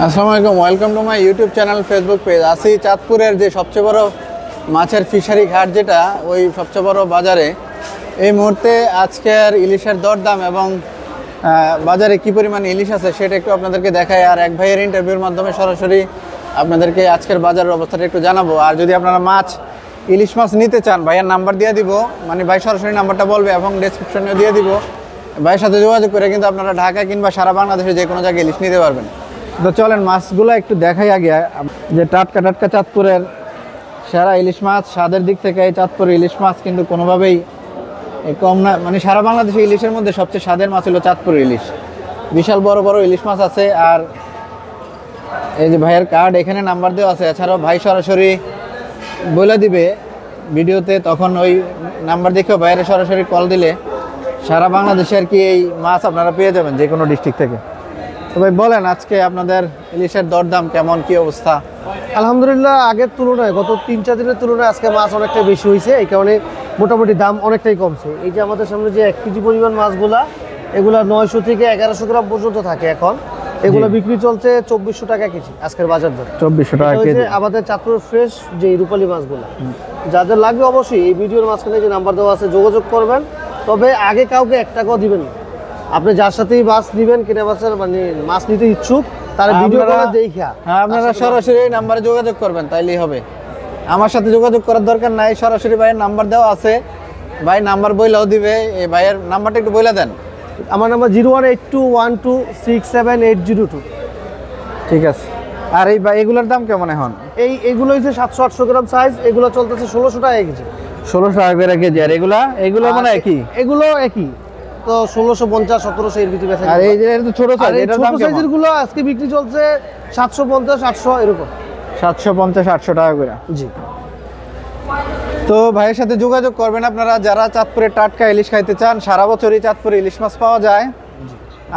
আসসালামু আলাইকুম, welcome to my YouTube channel, Facebook page. আসি চাঁদপুরের যে সবচেয়ে বড় মাছের ফিশারি ঘাট, যেটা ওই সবচেয়ে বড় বাজারে। এই মুহূর্তে আজকের ইলিশের দরদাম এবং বাজারে কি পরিমাণ ইলিশ আছে সেটা একটু আপনাদেরকে দেখায়, আর এক ভাইয়ের ইন্টারভিউর মাধ্যমে সরাসরি আপনাদেরকে আজকের বাজারের অবস্থাটা একটু জানাবো। আর যদি আপনারা ইলিশ মাছ নিতে চান, ভাইয়ের নাম্বার দিয়ে দিব, মানে ভাই সরাসরি নাম্বারটা বলবে এবং ডেসক্রিপশনেও দিয়ে দিব। ভাইয়ের সাথে যোগাযোগ করে কিন্তু আপনারা ঢাকা কিংবা সারা বাংলাদেশে যে কোনো জায়গায় ইলিশ নিতে পারবেন। তো চলেন মাছগুলো একটু দেখাই আগে, যে টাটকা টাটকা চাঁদপুরের সেরা ইলিশ মাছ। স্বাদের দিক থেকে এই চাঁদপুরের ইলিশ মাছ কিন্তু কোনোভাবেই কম না, মানে সারা বাংলাদেশে ইলিশের মধ্যে সবচেয়ে স্বাদের মাছ হলো চাঁদপুরের ইলিশ। বিশাল বড় বড় ইলিশ মাছ আছে। আর এই যে ভাইয়ের কার্ড, এখানে নাম্বার দেওয়া আছে। এছাড়াও ভাই সরাসরি বলে দিবে ভিডিওতে, তখন ওই নাম্বার দেখেও ভাইয়ের সরাসরি কল দিলে সারা বাংলাদেশে আর কি এই মাছ আপনারা পেয়ে যাবেন যে কোনো ডিস্ট্রিক্ট থেকে। তো ভাই বলেন, আজকে আপনাদের ইলিশের দরদাম কেমন, কি অবস্থা? আলহামদুলিল্লাহ, আগের তুলনায় গত 3-4 দিনের তুলনায় আজকে মাছ অনেকটাই বেশি হয়েছে। এই কারণে মোটামুটি দাম অনেকটাই কমছে। এই যে আমাদের সামনে যে 1 কেজি পরিমাণ মাছগুলা, এগুলা 900 থেকে 1100 গ্রাম পর্যন্ত থাকে এখন। এগুলো বিক্রি চলছে 2400 টাকা কেজি আজকের বাজার দর। 2400 টাকা কেজি আমাদের চাঁদপুর ফ্রেশ যে রূপালী মাছগুলো, যাদের লাগবে অবশ্যই এই ভিডিওর মাঝখানে যে নাম্বার দেওয়া আছে যোগাযোগ করবেন। তবে আগে কাউকে 1 টাকাও দিবেন না। আপনি যার সাথেই মাছ নেবেন, কিনে মানে মাছ নিতে ইচ্ছুক, তার ভিডিও করে দেখা আপনারা সরাসরি এই নাম্বারে যোগাযোগ করবেন, তাইলেই হবে। আমার সাথে যোগাযোগ করার দরকার নাই, সরাসরি ভাইয়ের নাম্বার দেওয়া আছে। ভাই নাম্বার বইলাও দিবে। এই ভাইয়ের নাম্বারটা একটু বইলা দেন। আমার নাম্বার 01821267802। ঠিক আছে। আর এই এগুলোর দাম কেমন এখন? এইগুলো হচ্ছে 700-800 গ্রাম সাইজ। এগুলো চলতেছে 1600 টাকা কেজি। 1600 টাকা করে কেজি। আর এগুলো মানে একই? এগুলো একই তো 1650-1700 এর ভিতরে বেচা। আর এই যে এটা তো ছোট সাইজ, এটার দাম কেমন? সাইজের গুলো আজকে বিক্রি চলছে 750-800 এরকম। 750-800 টাকা করে। জি। তো ভাইয়ের সাথে যোগাযোগ করবেন আপনারা যারা চাঁদপুরের টাটকা ইলিশ খাইতে চান। সারা বছরই চাঁদপুরে ইলিশ মাছ পাওয়া যায়।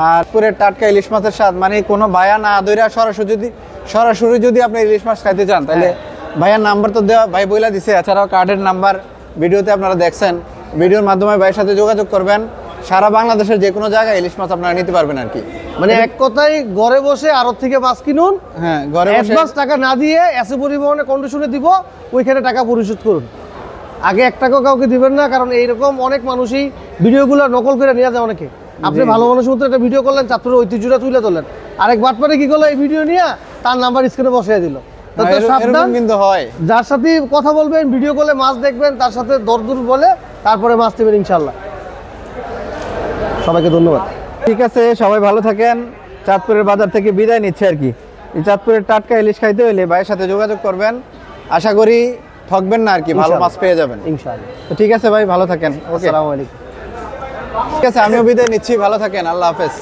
আর পুরের টাটকা ইলিশ মাছের স্বাদ, মানে কোনো ভাইয়া না দইরা সরাসরি যদি আপনি ইলিশ মাছ খাইতে চান, তাহলে ভাইয়ার নাম্বার তো দেওয়া, ভাই বইলা দিছে। এছাড়াও কার্ডের নাম্বার ভিডিওতে আপনারা দেখছেন। ভিডিওর মাধ্যমে ভাইয়ের সাথে যোগাযোগ করবেন। সারা বাংলাদেশের যে কোনো জায়গায় ইলিশ মাছ আপনারা নিতে পারবেন আর কি। মানে এক কথায় ঘরে বসে আড়ত থেকে মাছ কিনুন। হ্যাঁ, ঘরে বসে অ্যাডভান্স টাকা না দিয়ে এসে পরিবহনে কন্ডিশনে দিব, ওইখানে টাকা পরিশোধ করুন। আগে 1 টাকাও কাউকে দিবেন না, কারণ এইরকম অনেক মানুষই ভিডিওগুলো নকল করে নিয়ে যায় অনেকে। আপনি ভালো মানুষের মতো একটা ভিডিও করলেন, চাঁদপুরের ঐতিহ্যটা তুলে ধরলেন, আরেক বাটপারে কি করলো, এই ভিডিও নিয়ে তার নাম্বার স্ক্রিনে বসিয়ে দিল। সাবধান কিন্তু হয়। যার সাথে কথা বলবেন, ভিডিও করলে মাছ দেখবেন, তার সাথে দরদুর বলে তারপরে মাছ নেবেন ইনশাল্লাহ। সবাইকে ধন্যবাদ। ঠিক আছে, সবাই ভালো থাকেন। চাঁদপুরের বাজার থেকে বিদায় নিচ্ছে আর কি। এই চাঁদপুরের টাটকা ইলিশ খাইতে হলে ভাইয়ের সাথে যোগাযোগ করবেন। আশা করি ঠকবেন না আর কি, ভালো মাছ পেয়ে যাবেন ইনশাআল্লাহ। তো ঠিক আছে ভাই, ভালো থাকেন। ওকে, আসসালামু আলাইকুম। ঠিক আছে, আমিও বিদায় নিচ্ছি। ভালো থাকেন, আল্লাহ হাফেজ।